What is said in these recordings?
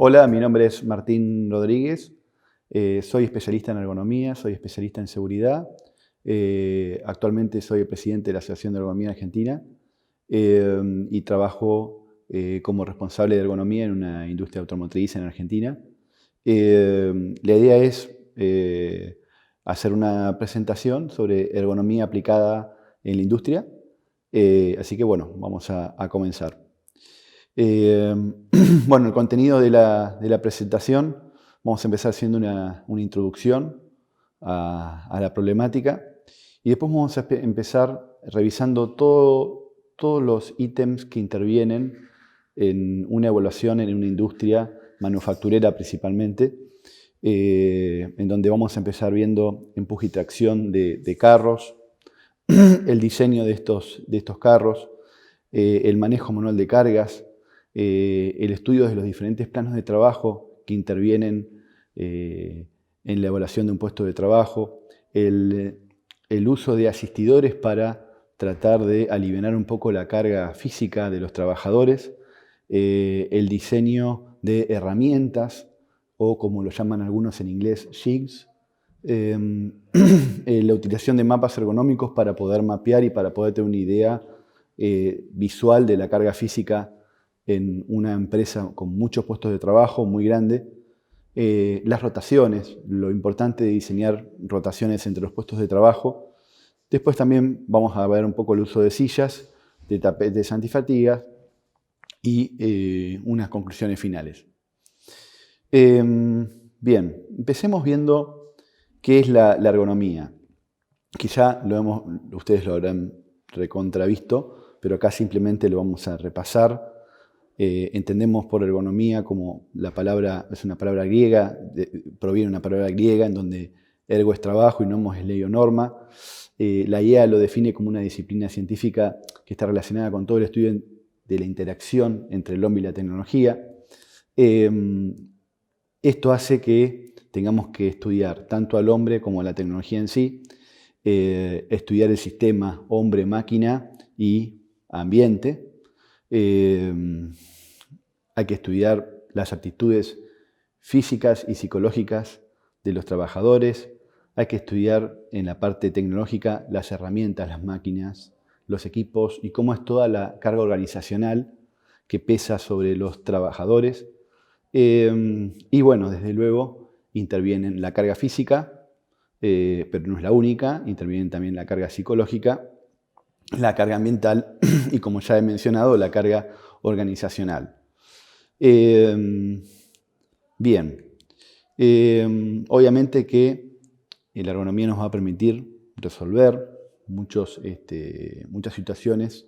Hola, mi nombre es Martín Rodríguez, soy especialista en ergonomía, soy especialista en seguridad. Actualmente soy el presidente de la Asociación de Ergonomía Argentina y trabajo como responsable de ergonomía en una industria automotriz en Argentina. La idea es hacer una presentación sobre ergonomía aplicada en la industria, así que bueno, vamos a comenzar. Eh, bueno, el contenido de la presentación, vamos a empezar haciendo una introducción a la problemática y después vamos a empezar revisando todos los ítems que intervienen en una evaluación en una industria manufacturera principalmente, en donde vamos a empezar viendo empuje y tracción de carros, el diseño de estos carros, el manejo manual de cargas, el estudio de los diferentes planos de trabajo que intervienen en la evaluación de un puesto de trabajo, el uso de asistidores para tratar de aliviar un poco la carga física de los trabajadores, el diseño de herramientas, o como lo llaman algunos en inglés, jigs, la utilización de mapas ergonómicos para poder mapear y para poder tener una idea visual de la carga física en una empresa con muchos puestos de trabajo, muy grande. Las rotaciones, lo importante de diseñar rotaciones entre los puestos de trabajo. Después también vamos a ver un poco el uso de sillas, de tapetes antifatigas y unas conclusiones finales. Bien, empecemos viendo qué es la ergonomía. Quizá ustedes lo habrán recontravisto, pero acá simplemente lo vamos a repasar. Entendemos por ergonomía como la palabra es una palabra griega, proviene de una palabra griega en donde ergo es trabajo y nomos es ley o norma. La IEA lo define como una disciplina científica que está relacionada con todo el estudio de la interacción entre el hombre y la tecnología. Esto hace que tengamos que estudiar tanto al hombre como a la tecnología en sí, estudiar el sistema hombre-máquina y ambiente. Hay que estudiar las aptitudes físicas y psicológicas de los trabajadores. Hay que estudiar en la parte tecnológica las herramientas, las máquinas, los equipos y cómo es toda la carga organizacional que pesa sobre los trabajadores. Y bueno, desde luego intervienen la carga física, pero no es la única, intervienen también la carga psicológica, la carga ambiental y, como ya he mencionado, la carga organizacional. Bien, obviamente que la ergonomía nos va a permitir resolver muchas situaciones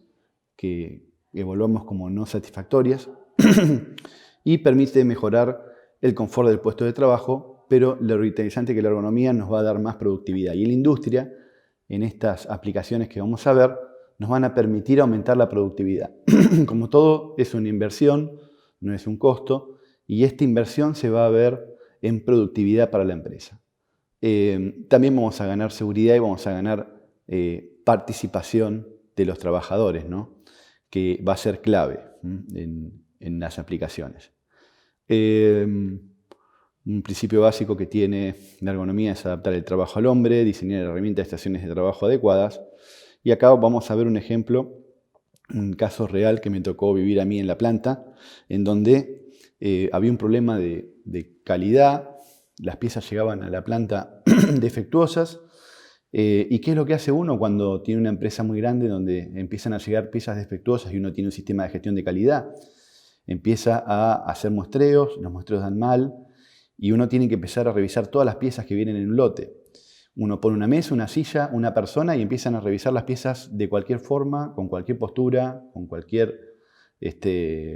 que evaluamos como no satisfactorias y permite mejorar el confort del puesto de trabajo, pero lo interesante es que la ergonomía nos va a dar más productividad. Y en la industria, en estas aplicaciones que vamos a ver, nos van a permitir aumentar la productividad. Como todo, es una inversión, no es un costo, y esta inversión se va a ver en productividad para la empresa. También vamos a ganar seguridad y vamos a ganar participación de los trabajadores, ¿no? Que va a ser clave en las aplicaciones. Un principio básico que tiene la ergonomía es adaptar el trabajo al hombre, diseñar herramientas y estaciones de trabajo adecuadas. Y acá vamos a ver un ejemplo, un caso real que me tocó vivir a mí en la planta, en donde había un problema de calidad, las piezas llegaban a la planta defectuosas. ¿Y qué es lo que hace uno cuando tiene una empresa muy grande donde empiezan a llegar piezas defectuosas y uno tiene un sistema de gestión de calidad? Empieza a hacer muestreos, los muestreos dan mal y uno tiene que empezar a revisar todas las piezas que vienen en un lote. Uno pone una mesa, una silla, una persona y empiezan a revisar las piezas de cualquier forma, con cualquier postura, con cualquier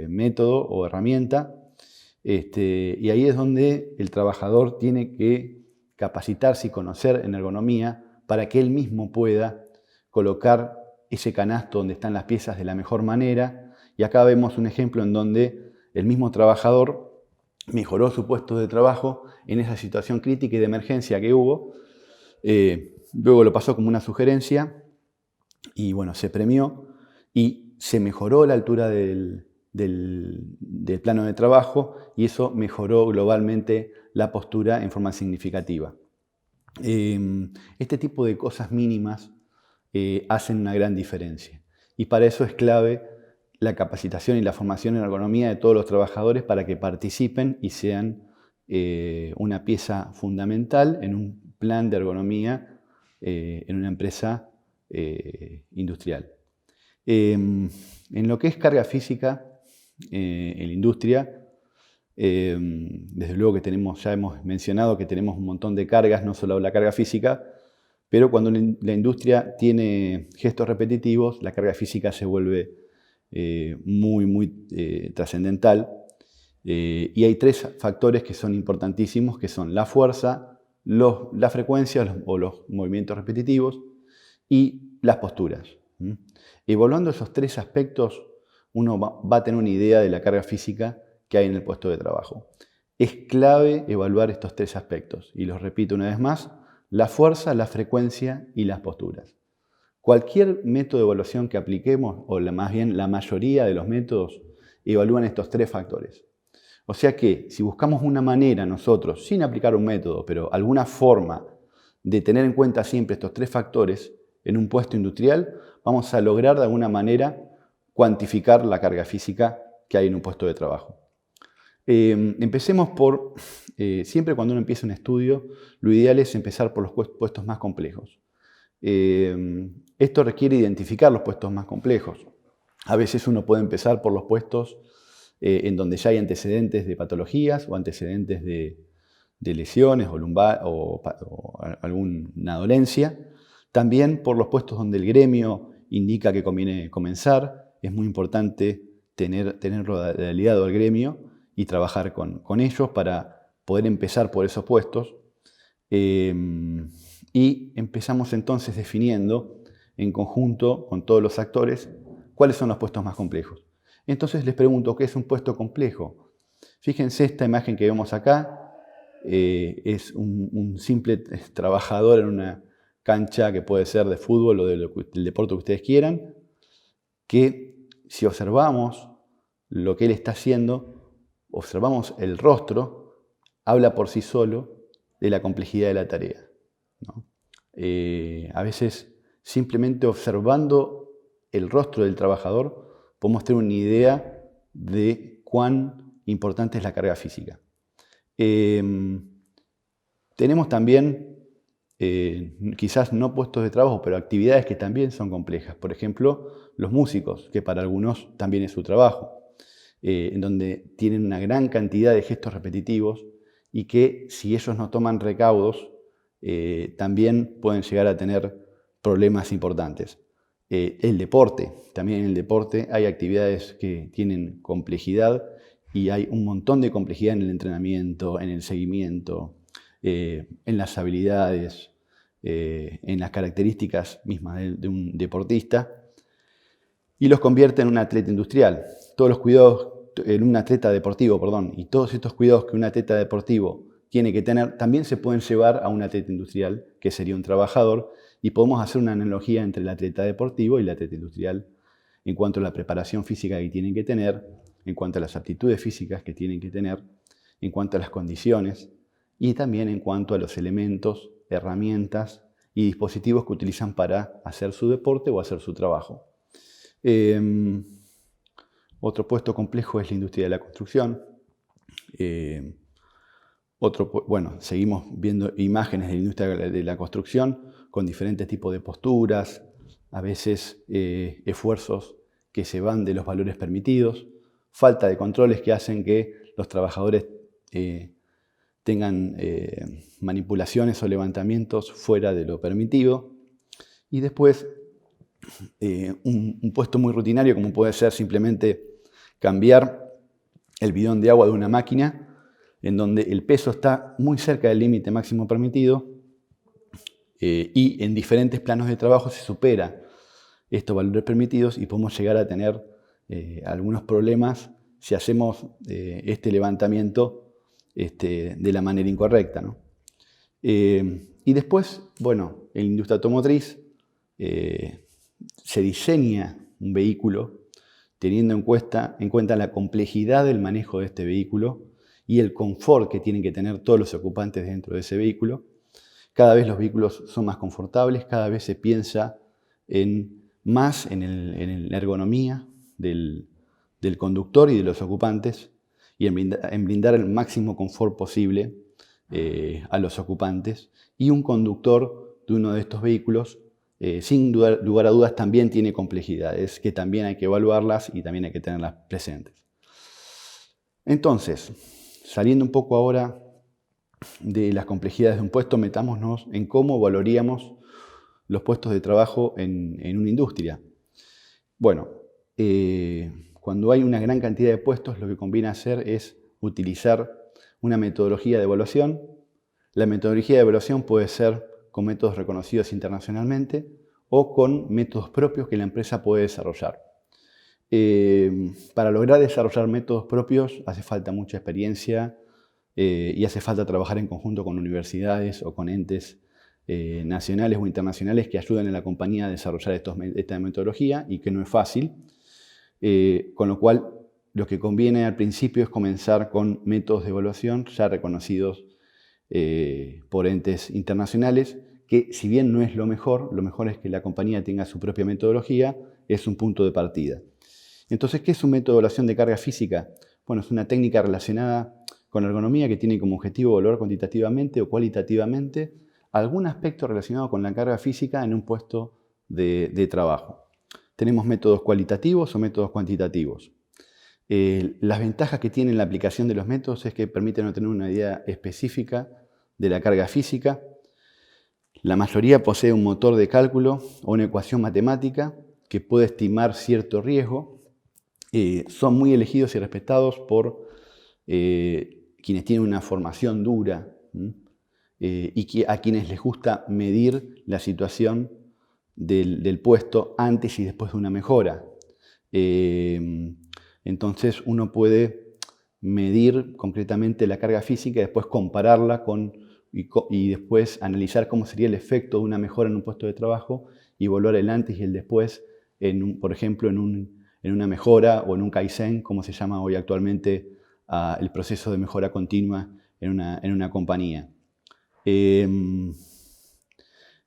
método o herramienta. Y ahí es donde el trabajador tiene que capacitarse y conocer en ergonomía para que él mismo pueda colocar ese canasto donde están las piezas de la mejor manera. Y acá vemos un ejemplo en donde el mismo trabajador mejoró su puesto de trabajo en esa situación crítica y de emergencia que hubo. Luego lo pasó como una sugerencia y bueno, se premió y se mejoró la altura del del plano de trabajo y eso mejoró globalmente la postura en forma significativa. Este tipo de cosas mínimas hacen una gran diferencia y para eso es clave la capacitación y la formación en ergonomía de todos los trabajadores para que participen y sean una pieza fundamental en un plan de ergonomía en una empresa industrial. En lo que es carga física en la industria, desde luego que ya hemos mencionado que tenemos un montón de cargas, no solo la carga física, pero cuando la industria tiene gestos repetitivos, la carga física se vuelve muy trascendental. Y hay tres factores que son importantísimos, que son la fuerza, la frecuencia o los movimientos repetitivos y las posturas. Evaluando esos tres aspectos, uno va a tener una idea de la carga física que hay en el puesto de trabajo. Es clave evaluar estos tres aspectos, y los repito una vez más: la fuerza, la frecuencia y las posturas. Cualquier método de evaluación que apliquemos, o más bien la mayoría de los métodos, evalúan estos tres factores. O sea que si buscamos una manera nosotros, sin aplicar un método, pero alguna forma de tener en cuenta siempre estos tres factores en un puesto industrial, vamos a lograr de alguna manera cuantificar la carga física que hay en un puesto de trabajo. Empecemos por, siempre cuando uno empieza un estudio, lo ideal es empezar por los puestos más complejos. Esto requiere identificar los puestos más complejos. A veces uno puede empezar por los puestos en donde ya hay antecedentes de patologías o antecedentes de lesiones o alguna dolencia. También por los puestos donde el gremio indica que conviene comenzar. Es muy importante tenerlo de aliado al gremio y trabajar con ellos para poder empezar por esos puestos. Y empezamos entonces definiendo en conjunto con todos los actores cuáles son los puestos más complejos. Entonces les pregunto, ¿qué es un puesto complejo? Fíjense esta imagen que vemos acá. Es un simple trabajador en una cancha que puede ser de fútbol o del deporte que ustedes quieran, que si observamos lo que él está haciendo, observamos el rostro, habla por sí solo de la complejidad de la tarea, ¿no? A veces simplemente observando el rostro del trabajador podemos tener una idea de cuán importante es la carga física. Tenemos también, quizás no puestos de trabajo, pero actividades que también son complejas. Por ejemplo, los músicos, que para algunos también es su trabajo, en donde tienen una gran cantidad de gestos repetitivos y que si ellos no toman recaudos, también pueden llegar a tener problemas importantes. El deporte, también en el deporte hay actividades que tienen complejidad y hay un montón de complejidad en el entrenamiento, en el seguimiento, en las habilidades, en las características mismas de un deportista, y los convierte en un atleta industrial. Todos los cuidados en un atleta deportivo, y todos estos cuidados que un atleta deportivo tiene que tener, también se pueden llevar a un atleta industrial, que sería un trabajador, y podemos hacer una analogía entre el atleta deportivo y el atleta industrial en cuanto a la preparación física que tienen que tener, en cuanto a las aptitudes físicas que tienen que tener, en cuanto a las condiciones y también en cuanto a los elementos, herramientas y dispositivos que utilizan para hacer su deporte o hacer su trabajo. Otro puesto complejo es la industria de la construcción. Seguimos viendo imágenes de la industria de la construcción con diferentes tipos de posturas, a veces esfuerzos que se van de los valores permitidos, falta de controles que hacen que los trabajadores tengan manipulaciones o levantamientos fuera de lo permitido. Y después, un puesto muy rutinario como puede ser simplemente cambiar el bidón de agua de una máquina, en donde el peso está muy cerca del límite máximo permitido y en diferentes planos de trabajo se supera estos valores permitidos y podemos llegar a tener algunos problemas si hacemos este levantamiento de la manera incorrecta, ¿no? Y después, en la industria automotriz se diseña un vehículo teniendo en cuenta la complejidad del manejo de este vehículo y el confort que tienen que tener todos los ocupantes dentro de ese vehículo. Cada vez los vehículos son más confortables, cada vez se piensa más en la ergonomía del conductor y de los ocupantes y en brindar el máximo confort posible a los ocupantes. Y un conductor de uno de estos vehículos, sin lugar a dudas, también tiene complejidades que también hay que evaluarlas y también hay que tenerlas presentes. Entonces, saliendo un poco ahora de las complejidades de un puesto, metámonos en cómo valoraríamos los puestos de trabajo en una industria. Bueno, cuando hay una gran cantidad de puestos, lo que conviene hacer es utilizar una metodología de evaluación. La metodología de evaluación puede ser con métodos reconocidos internacionalmente o con métodos propios que la empresa puede desarrollar. Para lograr desarrollar métodos propios hace falta mucha experiencia y hace falta trabajar en conjunto con universidades o con entes nacionales o internacionales que ayuden a la compañía a desarrollar esta metodología, y que no es fácil. Con lo cual, lo que conviene al principio es comenzar con métodos de evaluación ya reconocidos por entes internacionales, que si bien no es lo mejor es que la compañía tenga su propia metodología, es un punto de partida. Entonces, ¿qué es un método de evaluación de carga física? Bueno, es una técnica relacionada con la ergonomía que tiene como objetivo evaluar cuantitativamente o cualitativamente algún aspecto relacionado con la carga física en un puesto de trabajo. Tenemos métodos cualitativos o métodos cuantitativos. Las ventajas que tiene la aplicación de los métodos es que permiten obtener una idea específica de la carga física. La mayoría posee un motor de cálculo o una ecuación matemática que puede estimar cierto riesgo. Son muy elegidos y respetados por quienes tienen una formación dura y a quienes les gusta medir la situación del puesto antes y después de una mejora. Entonces uno puede medir concretamente la carga física y después compararla y después analizar cómo sería el efecto de una mejora en un puesto de trabajo y evaluar el antes y el después, por ejemplo, en una mejora o en un Kaizen, como se llama hoy actualmente el proceso de mejora continua en una compañía.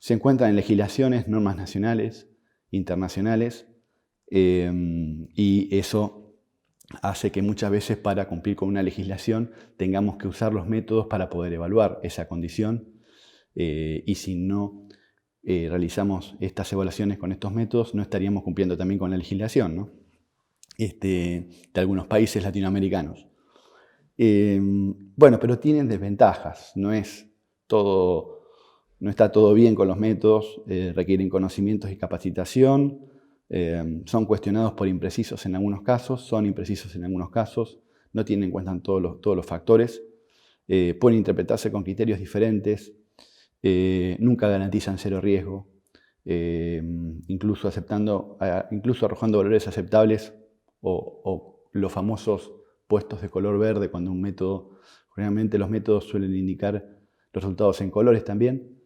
Se encuentran en legislaciones, normas nacionales, internacionales, y eso hace que muchas veces para cumplir con una legislación tengamos que usar los métodos para poder evaluar esa condición, y si no realizamos estas evaluaciones con estos métodos, no estaríamos cumpliendo también con la legislación, ¿no? De algunos países latinoamericanos. Bueno, pero tienen desventajas, no está todo bien con los métodos, requieren conocimientos y capacitación, son cuestionados por imprecisos en algunos casos, son imprecisos en algunos casos, no tienen en cuenta todos los factores, pueden interpretarse con criterios diferentes, nunca garantizan cero riesgo, incluso arrojando valores aceptables o los famosos puestos de color verde, cuando generalmente los métodos suelen indicar resultados en colores también,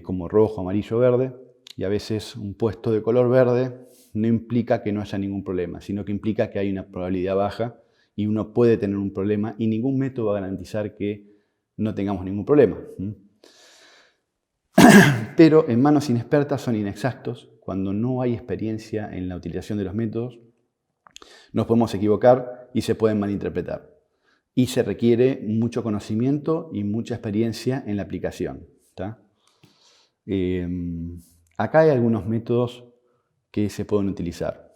como rojo, amarillo, verde, y a veces un puesto de color verde no implica que no haya ningún problema, sino que implica que hay una probabilidad baja y uno puede tener un problema y ningún método va a garantizar que no tengamos ningún problema. Pero en manos inexpertas son inexactos. Cuando no hay experiencia en la utilización de los métodos, nos podemos equivocar y se pueden malinterpretar. Y se requiere mucho conocimiento y mucha experiencia en la aplicación. Acá hay algunos métodos que se pueden utilizar.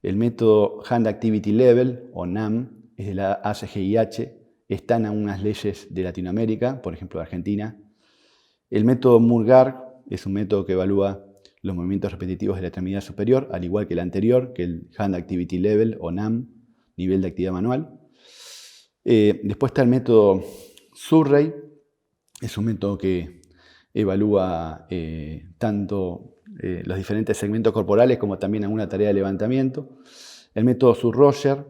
El método Hand Activity Level, o NAM, es de la ACGIH, está en algunas leyes de Latinoamérica, por ejemplo de Argentina. El método Murgard es un método que evalúa los movimientos repetitivos de la extremidad superior, al igual que el anterior, que el Hand Activity Level, o NAM, nivel de actividad manual. Después está el método Surrey, es un método que evalúa tanto los diferentes segmentos corporales como también alguna tarea de levantamiento. El método Surroger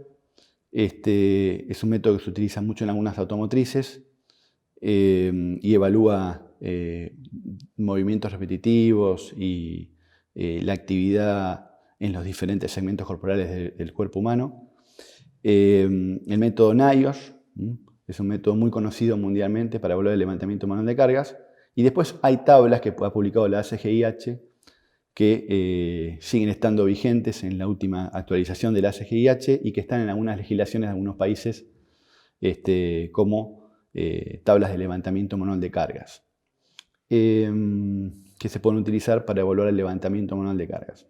es un método que se utiliza mucho en algunas automotrices y evalúa movimientos repetitivos y la actividad en los diferentes segmentos corporales del cuerpo humano. El método NIOSH es un método muy conocido mundialmente para evaluar el levantamiento manual de cargas. Y después hay tablas que ha publicado la ACGIH que siguen estando vigentes en la última actualización de la ACGIH y que están en algunas legislaciones de algunos países como tablas de levantamiento manual de cargas, que se pueden utilizar para evaluar el levantamiento manual de cargas.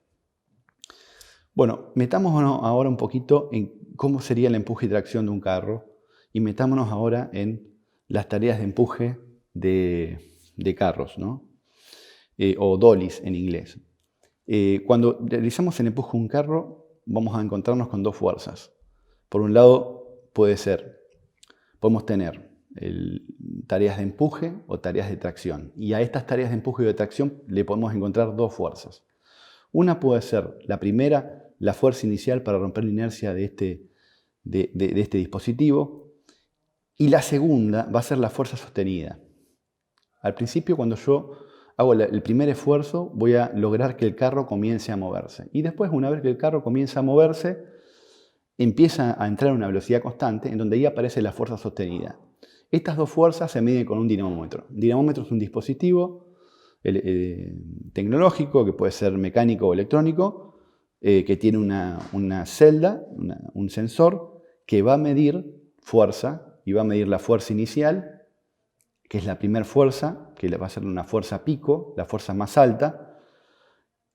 Bueno, metámonos ahora un poquito en cómo sería el empuje y tracción de un carro y metámonos ahora en las tareas de empuje de carros, ¿no? O dollies en inglés. Cuando realizamos el empuje de un carro, vamos a encontrarnos con dos fuerzas. Por un lado, podemos tener tareas de empuje o tareas de tracción. Y a estas tareas de empuje y de tracción le podemos encontrar dos fuerzas. Una puede ser, la primera, la fuerza inicial para romper la inercia de este dispositivo. Y la segunda va a ser la fuerza sostenida. Al principio, cuando yo hago el primer esfuerzo, voy a lograr que el carro comience a moverse. Y después, una vez que el carro comienza a moverse, empieza a entrar a una velocidad constante, en donde ahí aparece la fuerza sostenida. Estas dos fuerzas se miden con un dinamómetro. Un dinamómetro es un dispositivo tecnológico, que puede ser mecánico o electrónico, que tiene una celda, un sensor, que va a medir fuerza, y va a medir la fuerza inicial, que es la primera fuerza, que va a ser una fuerza pico, la fuerza más alta.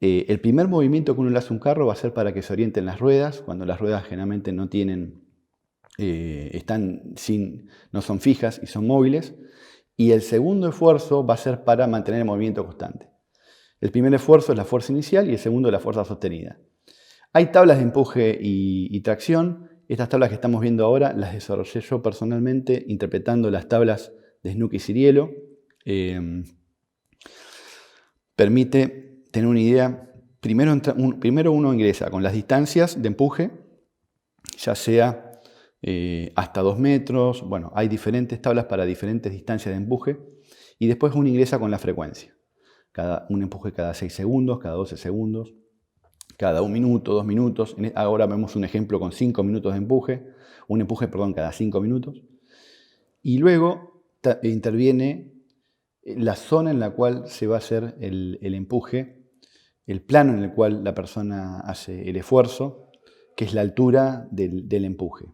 El primer movimiento que uno le hace a un carro va a ser para que se orienten las ruedas, cuando las ruedas generalmente no son fijas y son móviles. Y el segundo esfuerzo va a ser para mantener el movimiento constante. El primer esfuerzo es la fuerza inicial y el segundo es la fuerza sostenida. Hay tablas de empuje y tracción. Estas tablas que estamos viendo ahora las desarrollé yo personalmente interpretando las tablas de Snook y Ciriello. Permite tener una idea. Primero uno ingresa con las distancias de empuje, ya sea hasta 2 metros. Bueno, hay diferentes tablas para diferentes distancias de empuje. Y después uno ingresa con la frecuencia. Un empuje cada 6 segundos, cada 12 segundos, cada 1 minuto, 2 minutos. Ahora vemos un ejemplo con 5 minutos de empuje. Un empuje, cada 5 minutos. Y luego interviene la zona en la cual se va a hacer el empuje, el plano en el cual la persona hace el esfuerzo, que es la altura del empuje.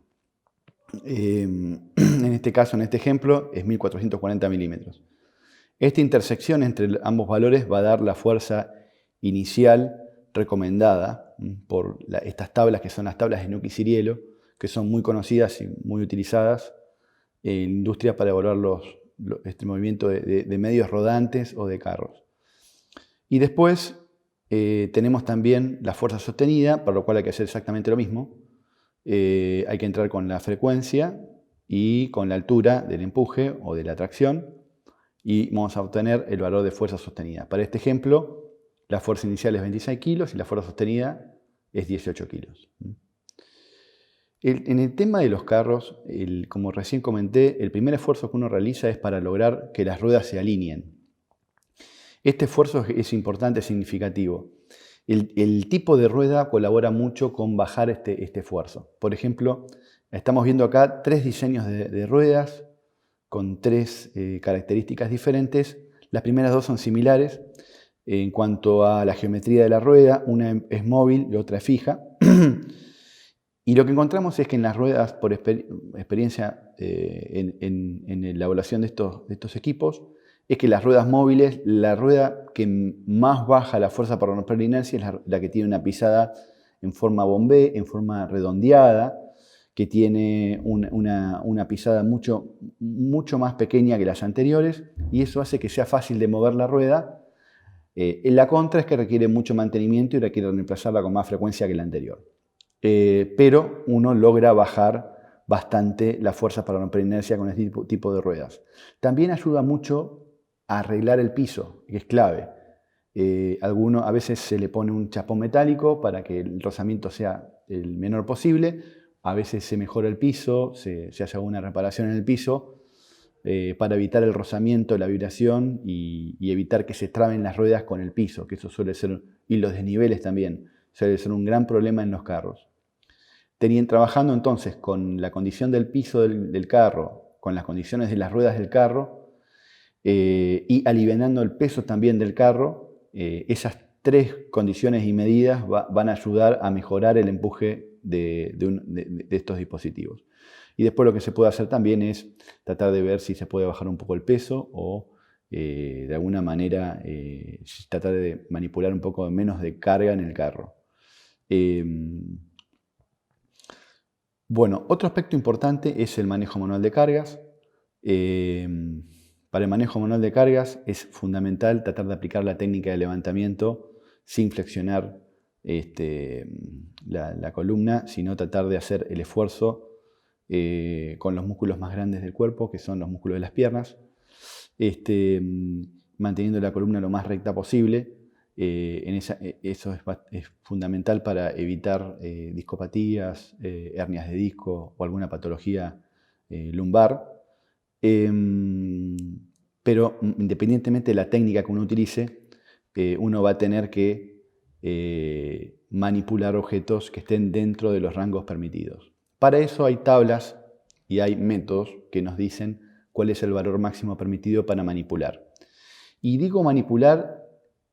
En este caso, en este ejemplo, es 1440 milímetros. Esta intersección entre ambos valores va a dar la fuerza inicial recomendada por estas tablas, que son las tablas de Snook y Ciriello, que son muy conocidas y muy utilizadas en la industria para evaluar este movimiento de medios rodantes o de carros. Y después tenemos también la fuerza sostenida, para lo cual hay que hacer exactamente lo mismo. Hay que entrar con la frecuencia y con la altura del empuje o de la tracción y vamos a obtener el valor de fuerza sostenida. Para este ejemplo, la fuerza inicial es 26 kilos y la fuerza sostenida es 18 kilos. En el tema de los carros, como recién comenté, el primer esfuerzo que uno realiza es para lograr que las ruedas se alineen. Este esfuerzo es importante, es significativo. El tipo de rueda colabora mucho con bajar este esfuerzo. Por ejemplo, estamos viendo acá 3 diseños de ruedas con 3 características diferentes. Las primeras 2 son similares en cuanto a la geometría de la rueda. Una es móvil y otra es fija. Y lo que encontramos es que en las ruedas, por experiencia en la evaluación de estos equipos, es que las ruedas móviles, la rueda que más baja la fuerza para romper la inercia es la que tiene una pisada en forma bombé, en forma redondeada, que tiene una pisada mucho más pequeña que las anteriores, y eso hace que sea fácil de mover la rueda. La contra es que requiere mucho mantenimiento y requiere reemplazarla con más frecuencia que la anterior. Pero uno logra bajar bastante la fuerza para romper inercia con este tipo de ruedas. También ayuda mucho a arreglar el piso, que es clave. A veces se le pone un chapón metálico para que el rozamiento sea el menor posible. A veces se mejora el piso, se hace alguna reparación en el piso para evitar el rozamiento, la vibración y evitar que se traben las ruedas con el piso, que eso suele ser, y los desniveles también. suele ser un gran problema en los carros. Trabajando entonces con la condición del piso del carro, con las condiciones de las ruedas del carro y alivianando el peso también del carro, esas tres condiciones y medidas van a ayudar a mejorar el empuje de estos dispositivos. Y después lo que se puede hacer también es tratar de ver si se puede bajar un poco el peso o de alguna manera tratar de manipular un poco menos de carga en el carro. Bueno, otro aspecto importante es el manejo manual de cargas. Para el manejo manual de cargas es fundamental tratar de aplicar la técnica de levantamiento sin flexionar la columna, sino tratar de hacer el esfuerzo con los músculos más grandes del cuerpo, que son los músculos de las piernas, manteniendo la columna lo más recta posible. Eso es fundamental para evitar discopatías, hernias de disco o alguna patología lumbar. Pero independientemente de la técnica que uno utilice, uno va a tener que manipular objetos que estén dentro de los rangos permitidos. Para eso hay tablas y hay métodos que nos dicen cuál es el valor máximo permitido para manipular. Y digo manipular,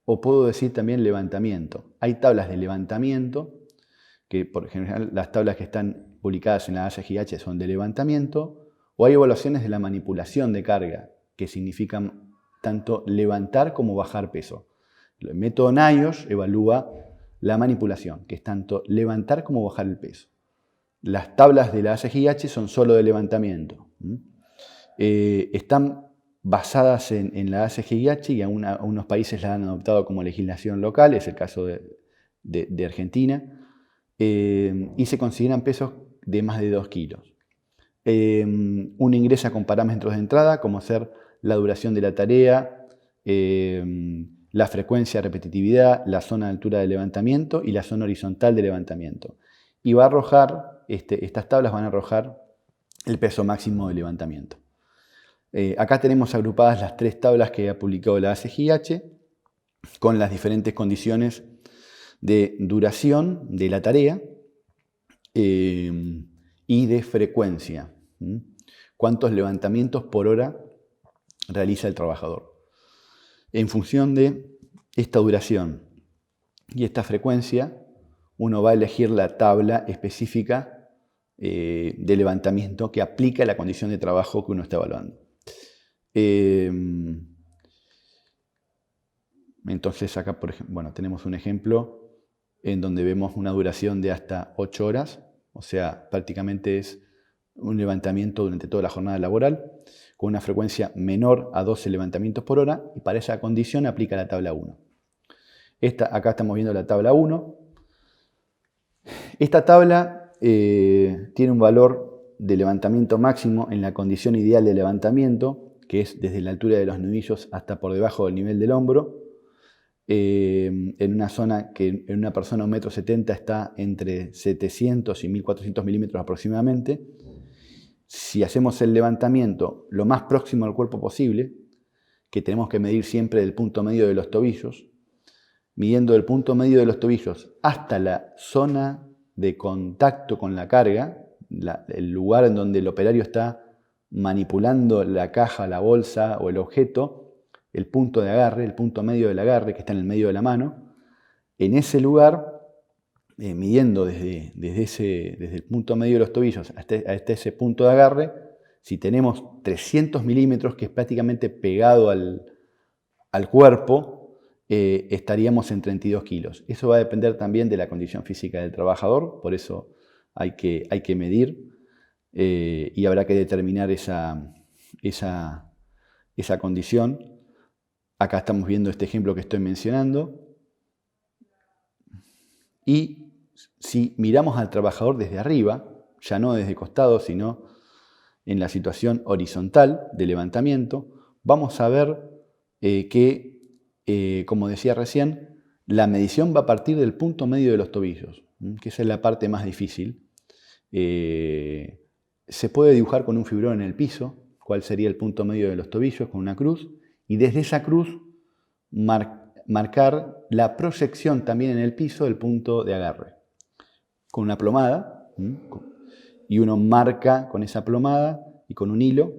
o puedo decir también levantamiento. Hay tablas de levantamiento, que por general las tablas que están publicadas en la ASGH son de levantamiento, o hay evaluaciones de la manipulación de carga, que significan tanto levantar como bajar peso. El método NIOSH evalúa la manipulación, que es tanto levantar como bajar el peso. Las tablas de la ASGH son solo de levantamiento. Están basadas en la ASGH y a unos países la han adoptado como legislación local, es el caso de Argentina, y se consideran pesos de más de 2 kilos. Uno ingresa con parámetros de entrada, como ser la duración de la tarea, la frecuencia de repetitividad, la zona de altura de levantamiento y la zona horizontal de levantamiento. Y va a arrojar, estas tablas van a arrojar el peso máximo de levantamiento. Acá tenemos agrupadas las 3 tablas que ha publicado la ASGH con las diferentes condiciones de duración de la tarea y de frecuencia. ¿Cuántos levantamientos por hora realiza el trabajador? En función de esta duración y esta frecuencia, uno va a elegir la tabla específica de levantamiento que aplica la condición de trabajo que uno está evaluando. Entonces acá, por ejemplo, bueno, tenemos un ejemplo en donde vemos una duración de hasta 8 horas, o sea, prácticamente es un levantamiento durante toda la jornada laboral, con una frecuencia menor a 12 levantamientos por hora, y para esa condición aplica la tabla 1. Acá estamos viendo la tabla 1. Esta tabla tiene un valor de levantamiento máximo en la condición ideal de levantamiento, que es desde la altura de los nudillos hasta por debajo del nivel del hombro, en una zona que en una persona de 1,70 m está entre 700 y 1400 milímetros aproximadamente. Si hacemos el levantamiento lo más próximo al cuerpo posible, que tenemos que medir siempre del punto medio de los tobillos, midiendo del punto medio de los tobillos hasta la zona de contacto con la carga, el lugar en donde el operario está manipulando la caja, la bolsa o el objeto, el punto de agarre, el punto medio del agarre que está en el medio de la mano, en ese lugar, midiendo desde el punto medio de los tobillos hasta ese punto de agarre, si tenemos 300 milímetros, que es prácticamente pegado al cuerpo, estaríamos en 32 kilos. Eso va a depender también de la condición física del trabajador, por eso hay que medir y habrá que determinar esa condición. Acá estamos viendo este ejemplo que estoy mencionando. Y si miramos al trabajador desde arriba, ya no desde costado, sino en la situación horizontal de levantamiento, vamos a ver que, como decía recién, la medición va a partir del punto medio de los tobillos, que esa es la parte más difícil. Se puede dibujar con un fibrón en el piso, cuál sería el punto medio de los tobillos, con una cruz, y desde esa cruz marcar la proyección también en el piso del punto de agarre. Con una plomada, y uno marca con esa plomada y con un hilo,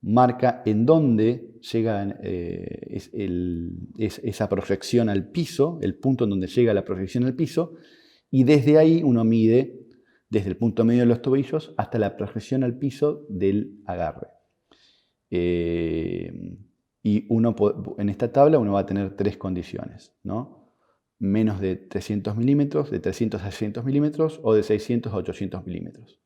marca en dónde llega esa proyección al piso, el punto en donde llega la proyección al piso, y desde ahí uno mide desde el punto medio de los tobillos hasta la proyección al piso del agarre. Y en esta tabla uno va a tener tres condiciones, ¿no? Menos de 300 milímetros, de 300 a 600 milímetros o de 600 a 800 milímetros.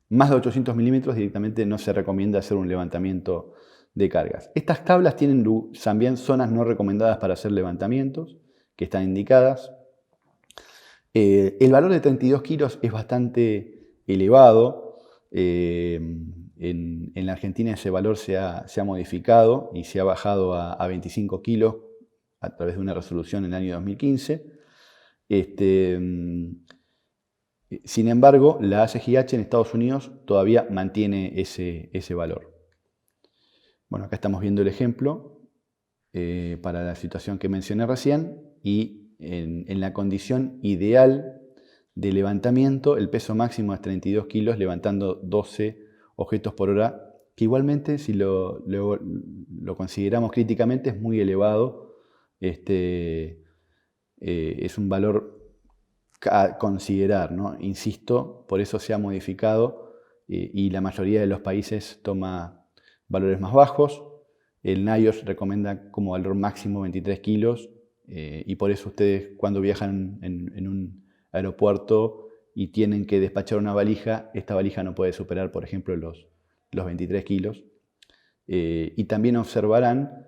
Más de 800 milímetros directamente no se recomienda hacer un levantamiento de cargas. Estas tablas tienen también zonas no recomendadas para hacer levantamientos, que están indicadas. El valor de 32 kilos es bastante elevado. En la Argentina ese valor se ha modificado y se ha bajado a 25 kilos a través de una resolución en el año 2015. Sin embargo, la ACGH en Estados Unidos todavía mantiene ese valor. Bueno, acá estamos viendo el ejemplo para la situación que mencioné recién, y en la condición ideal de levantamiento el peso máximo es 32 kilos levantando 12 objetos por hora, que igualmente si lo consideramos críticamente es muy elevado. Es un valor a considerar, ¿no? Insisto, por eso se ha modificado y la mayoría de los países toma valores más bajos. El NIOSH recomienda como valor máximo 23 kilos y por eso ustedes cuando viajan en un aeropuerto y tienen que despachar una valija, esta valija no puede superar, por ejemplo, los 23 kilos. Y también observarán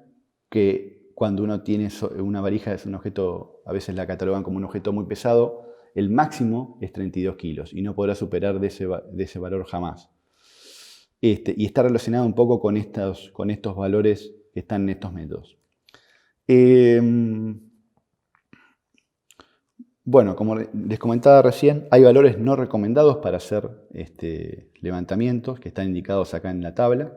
que cuando uno tiene una valija, es un objeto, a veces la catalogan como un objeto muy pesado, el máximo es 32 kilos y no podrá superar de ese valor jamás. Y está relacionado un poco con estos valores que están en estos métodos. Bueno, como les comentaba recién, hay valores no recomendados para hacer levantamientos que están indicados acá en la tabla.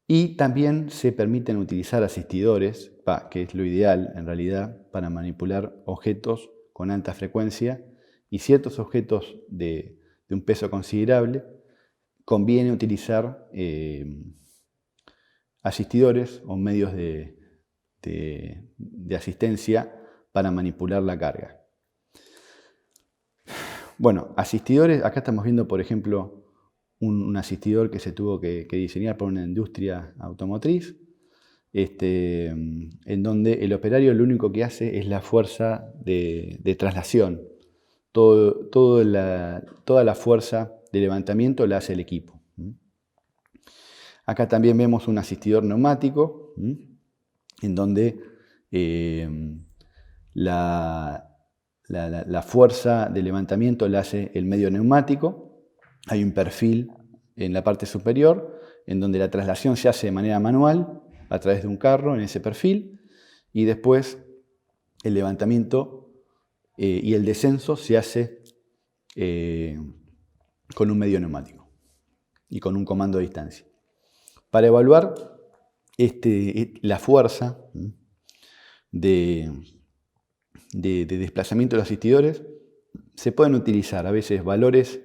Y también se permiten utilizar asistidores, que es lo ideal en realidad, para manipular objetos con alta frecuencia y ciertos objetos de un peso considerable. Conviene utilizar asistidores o medios de asistencia para manipular la carga. Bueno, asistidores, acá estamos viendo por ejemplo un asistidor que se tuvo que diseñar por una industria automotriz, en donde el operario lo único que hace es la fuerza de traslación. Toda la fuerza de levantamiento la hace el equipo. Acá también vemos un asistidor neumático, en donde la fuerza de levantamiento la hace el medio neumático. Hay un perfil en la parte superior en donde la traslación se hace de manera manual a través de un carro en ese perfil, y después el levantamiento y el descenso se hace con un medio neumático y con un comando de distancia. Para evaluar la fuerza de desplazamiento de los asistidores, se pueden utilizar a veces valores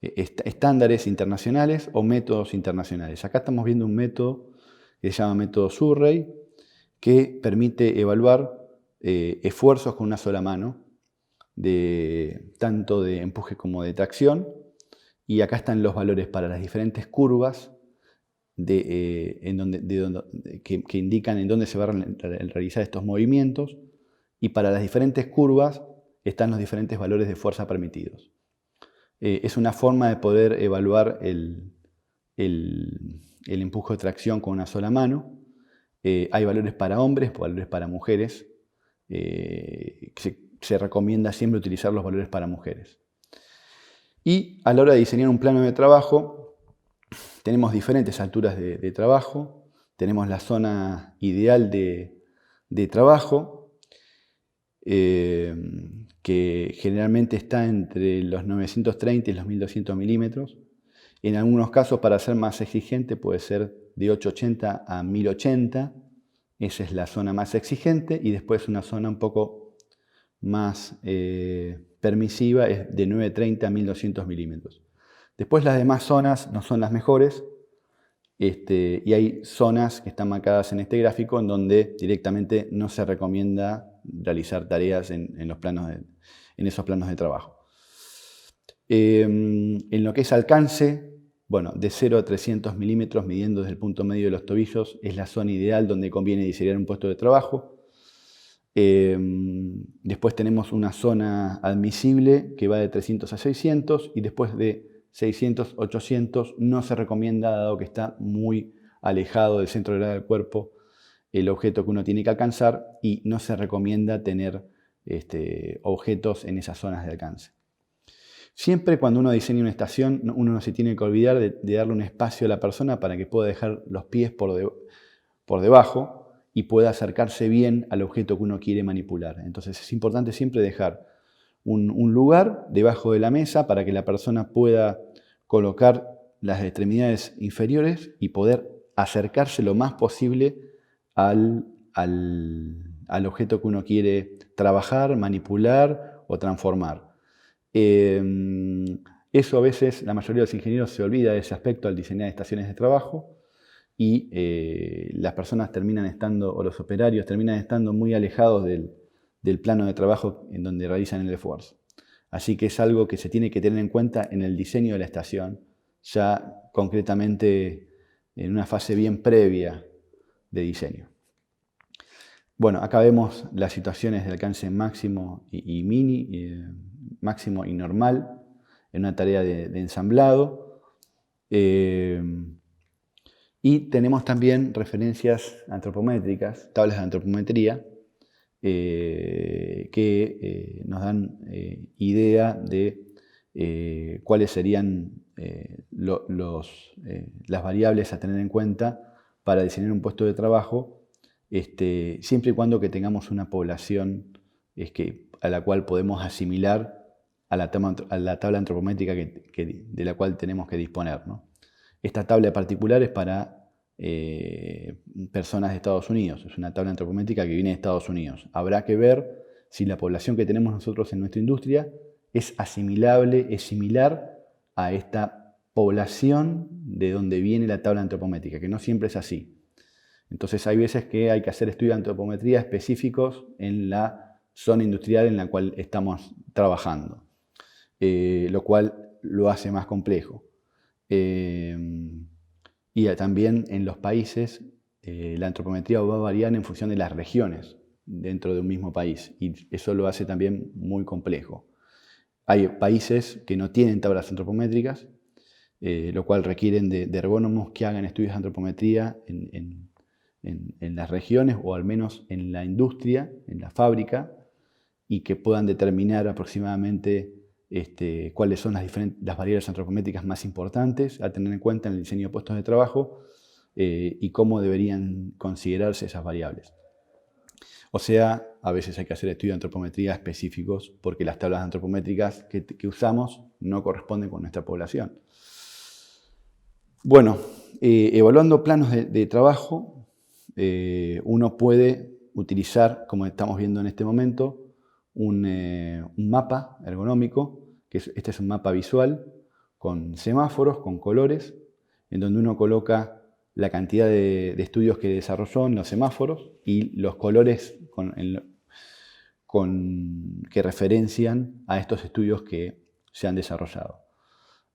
estándares internacionales o métodos internacionales. Acá estamos viendo un método que se llama método Surrey, que permite evaluar esfuerzos con una sola mano, tanto de empuje como de tracción, y acá están los valores para las diferentes curvas que indican en dónde se van a realizar estos movimientos, y para las diferentes curvas están los diferentes valores de fuerza permitidos. Es una forma de poder evaluar el empuje de tracción con una sola mano. Hay valores para hombres, valores para mujeres. Se recomienda siempre utilizar los valores para mujeres. Y a la hora de diseñar un plano de trabajo, tenemos diferentes alturas de trabajo. Tenemos la zona ideal de trabajo, que generalmente está entre los 930 y los 1200 milímetros, En algunos casos, para ser más exigente, puede ser de 880 a 1080. Esa es la zona más exigente. Y después una zona un poco más permisiva es de 930 a 1200 milímetros. Después las demás zonas no son las mejores. Y hay zonas que están marcadas en este gráfico en donde directamente no se recomienda realizar tareas en esos planos de trabajo. En lo que es alcance, bueno, de 0 a 300 milímetros, midiendo desde el punto medio de los tobillos, es la zona ideal donde conviene diseñar un puesto de trabajo. Después tenemos una zona admisible que va de 300 a 600 y después de 600, 800 no se recomienda, dado que está muy alejado del centro de gravedad del cuerpo el objeto que uno tiene que alcanzar, y no se recomienda tener objetos en esas zonas de alcance. Siempre cuando uno diseña una estación, uno no se tiene que olvidar de darle un espacio a la persona para que pueda dejar los pies por debajo y pueda acercarse bien al objeto que uno quiere manipular. Entonces es importante siempre dejar un lugar debajo de la mesa para que la persona pueda colocar las extremidades inferiores y poder acercarse lo más posible al objeto que uno quiere trabajar, manipular o transformar. Eso a veces la mayoría de los ingenieros se olvida de ese aspecto al diseñar estaciones de trabajo y las personas terminan estando, o los operarios terminan estando muy alejados del plano de trabajo en donde realizan el esfuerzo. Así que es algo que se tiene que tener en cuenta en el diseño de la estación, ya concretamente en una fase bien previa de diseño. Bueno, acá vemos las situaciones de alcance máximo y mini, máximo y normal, en una tarea de ensamblado. Y tenemos también referencias antropométricas, tablas de antropometría, que nos dan idea de cuáles serían las variables a tener en cuenta para diseñar un puesto de trabajo, siempre y cuando que tengamos una población a la cual podemos asimilar a la tabla antropométrica de la cual tenemos que disponer, ¿no? Esta tabla particular es para personas de Estados Unidos. Es una tabla antropométrica que viene de Estados Unidos. Habrá que ver si la población que tenemos nosotros en nuestra industria es asimilable, es similar a esta población de donde viene la tabla antropométrica, que no siempre es así. Entonces hay veces que hay que hacer estudios de antropometría específicos en la zona industrial en la cual estamos trabajando, lo cual lo hace más complejo. Y también en los países la antropometría va a variar en función de las regiones dentro de un mismo país, y eso lo hace también muy complejo. Hay países que no tienen tablas antropométricas, lo cual requieren de ergónomos que hagan estudios de antropometría en las regiones, o al menos en la industria, en la fábrica, y que puedan determinar aproximadamente cuáles son las variables antropométricas más importantes a tener en cuenta en el diseño de puestos de trabajo, y cómo deberían considerarse esas variables. O sea, a veces hay que hacer estudios de antropometría específicos porque las tablas antropométricas que usamos no corresponden con nuestra población. Bueno, evaluando planos de trabajo, uno puede utilizar, como estamos viendo en este momento, un mapa ergonómico, este es un mapa visual con semáforos, con colores, en donde uno coloca la cantidad de estudios que desarrolló en los semáforos y los colores que referencian a estos estudios que se han desarrollado.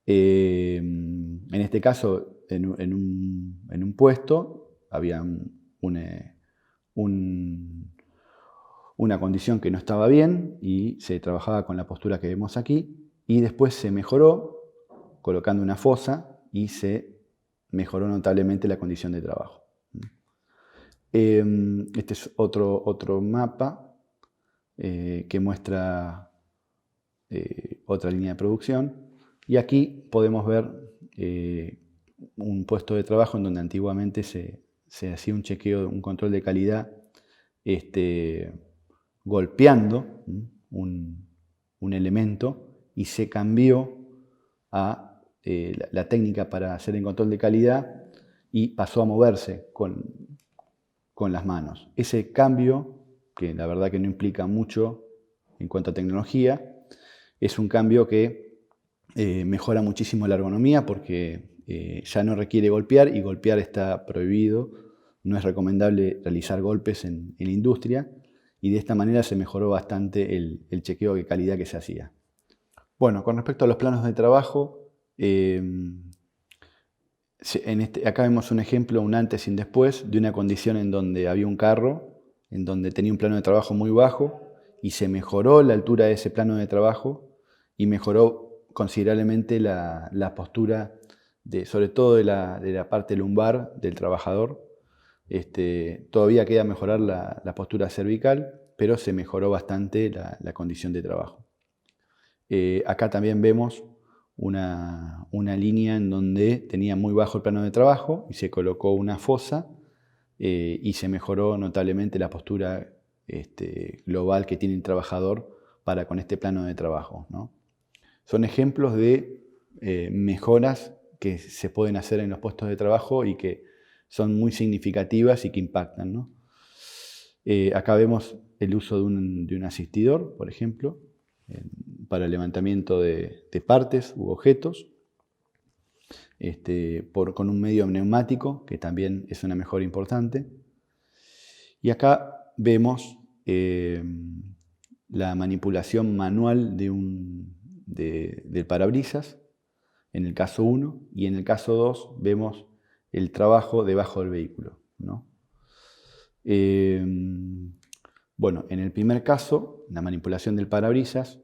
En este caso, en un puesto, había una condición que no estaba bien y se trabajaba con la postura que vemos aquí, y después se mejoró colocando una fosa y se mejoró notablemente la condición de trabajo. Este es otro mapa que muestra otra línea de producción, y aquí podemos ver un puesto de trabajo en donde antiguamente se hacía un chequeo, un control de calidad golpeando un elemento, y se cambió a la técnica para hacer el control de calidad y pasó a moverse con las manos. Ese cambio, que la verdad que no implica mucho en cuanto a tecnología, es un cambio que mejora muchísimo la ergonomía porque ya no requiere golpear y golpear está prohibido. No es recomendable realizar golpes en la industria y de esta manera se mejoró bastante el chequeo de calidad que se hacía. Bueno, con respecto a los planos de trabajo, acá vemos un ejemplo, un antes y un después, de una condición en donde había un carro, en donde tenía un plano de trabajo muy bajo y se mejoró la altura de ese plano de trabajo y mejoró considerablemente la postura, sobre todo de la parte lumbar del trabajador. Todavía queda mejorar la postura cervical, pero se mejoró bastante la condición de trabajo. Acá también vemos una línea en donde tenía muy bajo el plano de trabajo y se colocó una fosa y se mejoró notablemente la postura global que tiene el trabajador para con este plano de trabajo, ¿no? Son ejemplos de mejoras que se pueden hacer en los puestos de trabajo y que son muy significativas y que impactan, ¿no? Acá vemos el uso de un asistidor, por ejemplo, para el levantamiento de partes u objetos, con un medio neumático, que también es una mejora importante. Y acá vemos la manipulación manual del parabrisas, en el caso 1, y en el caso 2 vemos el trabajo debajo del vehículo, ¿no? Bueno, en el primer caso, la manipulación del parabrisas,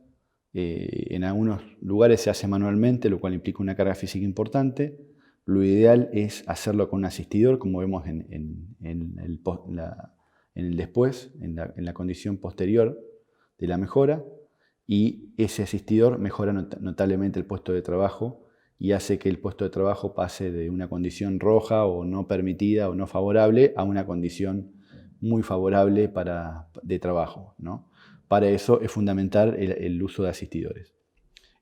en algunos lugares se hace manualmente, lo cual implica una carga física importante. Lo ideal es hacerlo con un asistidor, como vemos en el después, en la condición posterior de la mejora, y ese asistidor mejora notablemente el puesto de trabajo y hace que el puesto de trabajo pase de una condición roja o no permitida o no favorable a una condición muy favorable de trabajo, ¿no? Para eso es fundamental el uso de asistidores.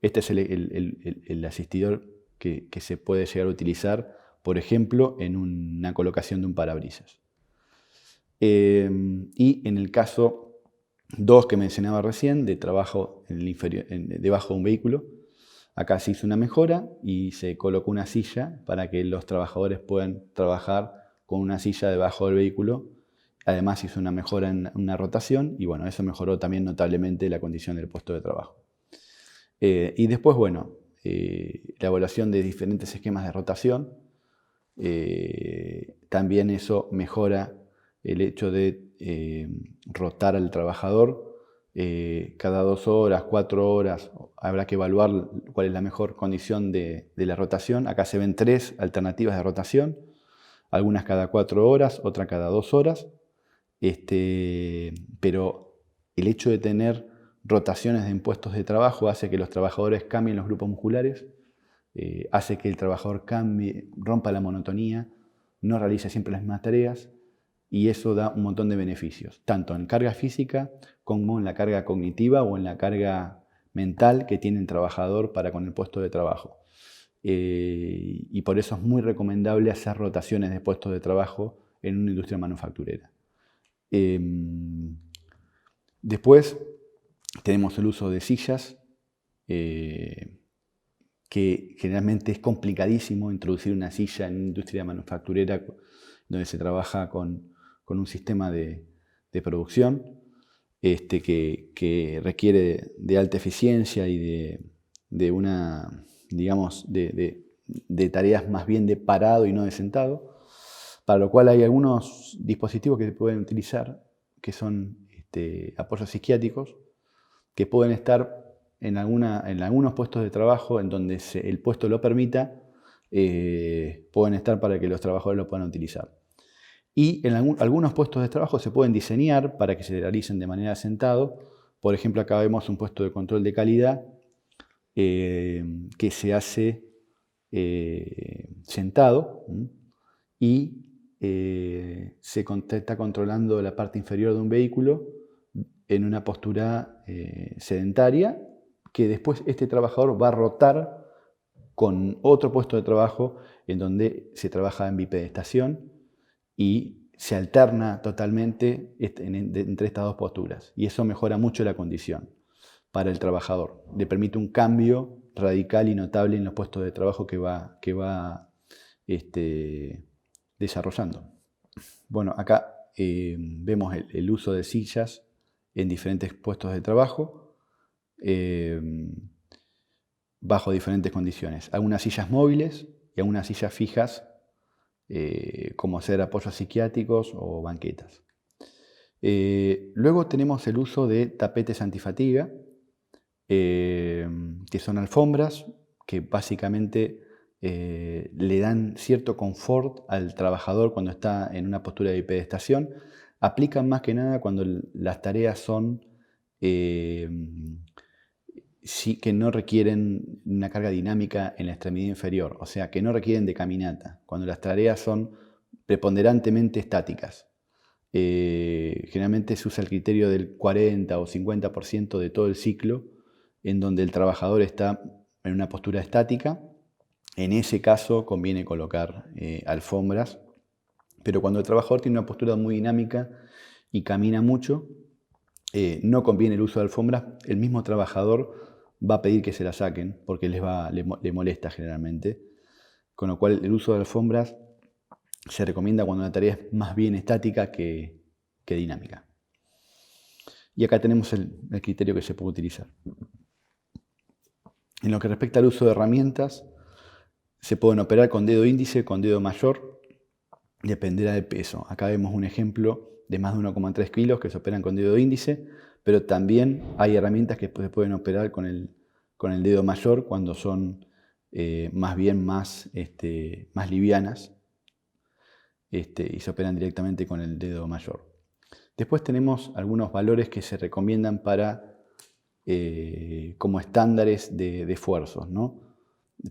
Este es el asistidor que se puede llegar a utilizar, por ejemplo, en una colocación de un parabrisas. Y en el caso 2 que mencionaba recién, de trabajo debajo de un vehículo, acá se hizo una mejora y se colocó una silla para que los trabajadores puedan trabajar con una silla debajo del vehículo. Además hizo una mejora en una rotación y bueno, eso mejoró también notablemente la condición del puesto de trabajo. Y después, bueno, la evaluación de diferentes esquemas de rotación, también eso mejora el hecho de rotar al trabajador cada 2 horas, 4 horas. Habrá que evaluar cuál es la mejor condición de la rotación. Acá se ven 3 alternativas de rotación, algunas cada 4 horas, otras cada 2 horas. Pero el hecho de tener rotaciones en puestos de trabajo hace que los trabajadores cambien los grupos musculares, hace que el trabajador rompa la monotonía, no realice siempre las mismas tareas y eso da un montón de beneficios, tanto en carga física como en la carga cognitiva o en la carga mental que tiene el trabajador para con el puesto de trabajo. Y por eso es muy recomendable hacer rotaciones de puestos de trabajo en una industria manufacturera. Después tenemos el uso de sillas, que generalmente es complicadísimo introducir una silla en una industria manufacturera donde se trabaja con un sistema de producción que requiere de alta eficiencia y de una, digamos, de tareas más bien de parado y no de sentado, para lo cual hay algunos dispositivos que se pueden utilizar, que son apoyos isquiáticos, que pueden estar en algunos puestos de trabajo en donde el puesto lo permita, pueden estar para que los trabajadores lo puedan utilizar. Y en algunos puestos de trabajo se pueden diseñar para que se realicen de manera sentado. Por ejemplo, acá vemos un puesto de control de calidad que se hace sentado y se está controlando la parte inferior de un vehículo en una postura sedentaria, que después este trabajador va a rotar con otro puesto de trabajo en donde se trabaja en bipedestación y se alterna totalmente entre estas dos posturas. Y eso mejora mucho la condición para el trabajador. Le permite un cambio radical y notable en los puestos de trabajo que va desarrollando. Bueno, acá vemos el uso de sillas en diferentes puestos de trabajo bajo diferentes condiciones. Algunas sillas móviles y algunas sillas fijas, como ser apoyos psiquiátricos o banquetas. Luego tenemos el uso de tapetes antifatiga, que son alfombras que básicamente le dan cierto confort al trabajador cuando está en una postura de bipedestación. Aplican más que nada cuando las tareas son que no requieren una carga dinámica en la extremidad inferior, o sea, que no requieren de caminata, cuando las tareas son preponderantemente estáticas. Generalmente se usa el criterio del 40 o 50% de todo el ciclo, en donde el trabajador está en una postura estática. En ese caso conviene colocar alfombras, pero cuando el trabajador tiene una postura muy dinámica y camina mucho, no conviene el uso de alfombras. El mismo trabajador va a pedir que se la saquen porque le molesta generalmente, con lo cual el uso de alfombras se recomienda cuando la tarea es más bien estática que dinámica. Y acá tenemos el criterio que se puede utilizar. En lo que respecta al uso de herramientas, se pueden operar con dedo índice, con dedo mayor, dependerá del peso. Acá vemos un ejemplo de más de 1,3 kilos que se operan con dedo índice, pero también hay herramientas que se pueden operar con el dedo mayor cuando son más livianas, y se operan directamente con el dedo mayor. Después tenemos algunos valores que se recomiendan como estándares de esfuerzos, ¿no?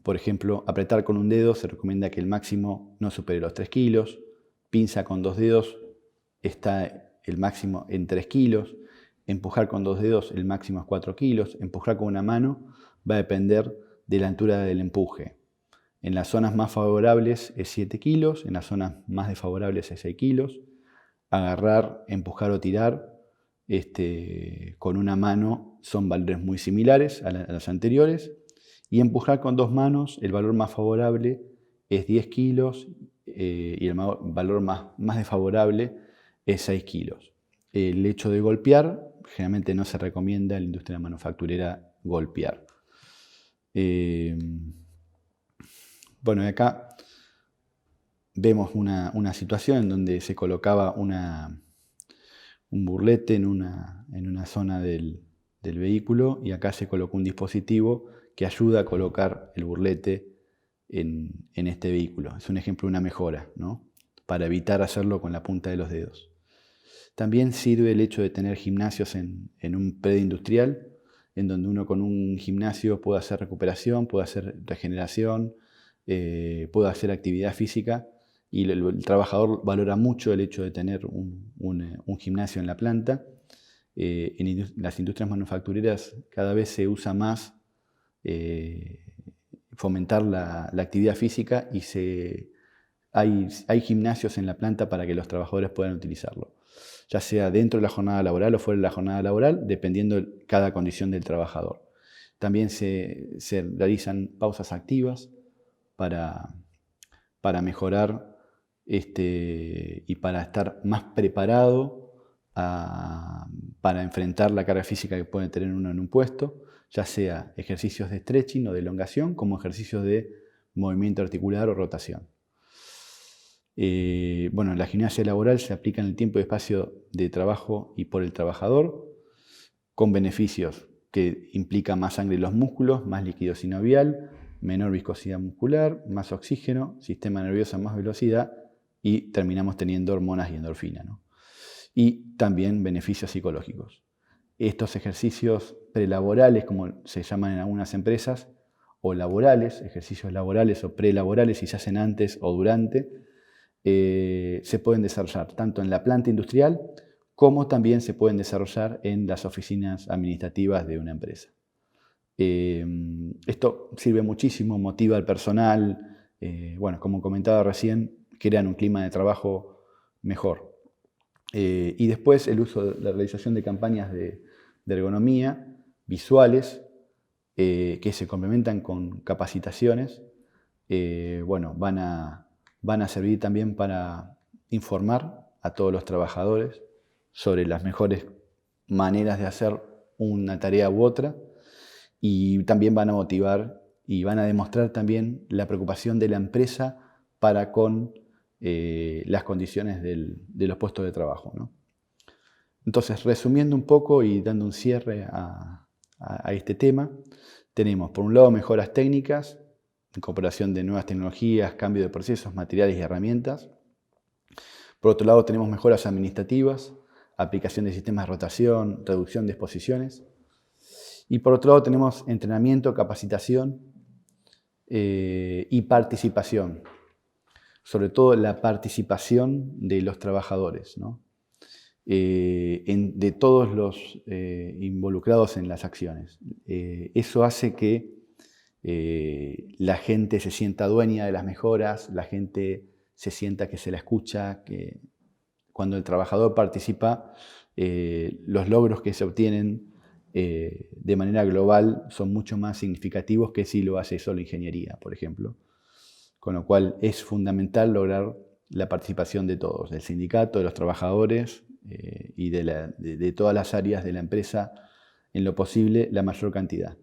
Por ejemplo, apretar con un dedo se recomienda que el máximo no supere los 3 kilos, pinza con 2 dedos está el máximo en 3 kilos, empujar con 2 dedos el máximo es 4 kilos, empujar con una mano va a depender de la altura del empuje. En las zonas más favorables es 7 kilos, en las zonas más desfavorables es 6 kilos. Agarrar, empujar o tirar con una mano son valores muy similares a los anteriores. Y empujar con 2 manos, el valor más favorable es 10 kilos y el valor más desfavorable es 6 kilos. El hecho de golpear, generalmente no se recomienda en la industria manufacturera golpear. Bueno, acá vemos una situación en donde se colocaba un burlete en una zona del vehículo y acá se colocó un dispositivo que ayuda a colocar el burlete en este vehículo. Es un ejemplo de una mejora, ¿no? Para evitar hacerlo con la punta de los dedos. También sirve el hecho de tener gimnasios en un predio industrial, en donde uno con un gimnasio puede hacer recuperación, puede hacer regeneración, puede hacer actividad física, y el trabajador valora mucho el hecho de tener un gimnasio en la planta. En las industrias manufactureras cada vez se usa más fomentar la actividad física y hay gimnasios en la planta para que los trabajadores puedan utilizarlo, ya sea dentro de la jornada laboral o fuera de la jornada laboral, dependiendo de cada condición del trabajador. También se realizan pausas activas para mejorar y para estar más preparado para enfrentar la carga física que puede tener uno en un puesto, ya sea ejercicios de stretching o de elongación, como ejercicios de movimiento articular o rotación. Bueno, la gimnasia laboral se aplica en el tiempo y espacio de trabajo y por el trabajador, con beneficios que implican más sangre en los músculos, más líquido sinovial, menor viscosidad muscular, más oxígeno, sistema nervioso a más velocidad y terminamos teniendo hormonas y endorfina, ¿no? Y también beneficios psicológicos. Estos ejercicios prelaborales, como se llaman en algunas empresas, o laborales, ejercicios laborales o prelaborales, si se hacen antes o durante, se pueden desarrollar tanto en la planta industrial como también se pueden desarrollar en las oficinas administrativas de una empresa. Esto sirve muchísimo, motiva al personal, bueno, como comentaba recién, crean un clima de trabajo mejor. Y después el uso de la realización de campañas de ergonomía visuales que se complementan con capacitaciones, bueno, van a servir también para informar a todos los trabajadores sobre las mejores maneras de hacer una tarea u otra, y también van a motivar y van a demostrar también la preocupación de la empresa para con las condiciones de los puestos de trabajo, ¿no? Entonces, resumiendo un poco y dando un cierre a este tema, tenemos por un lado mejoras técnicas, incorporación de nuevas tecnologías, cambio de procesos, materiales y herramientas. Por otro lado tenemos mejoras administrativas, aplicación de sistemas de rotación, reducción de exposiciones. Y por otro lado tenemos entrenamiento, capacitación y participación. Sobre todo la participación de los trabajadores, ¿no? De todos los involucrados en las acciones. Eso hace que la gente se sienta dueña de las mejoras, la gente se sienta que se la escucha, que cuando el trabajador participa, los logros que se obtienen de manera global son mucho más significativos que si lo hace solo ingeniería, por ejemplo. Con lo cual es fundamental lograr la participación de todos, del sindicato, de los trabajadores y de todas las áreas de la empresa, en lo posible la mayor cantidad.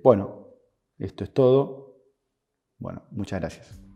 Bueno, esto es todo. Bueno, muchas gracias.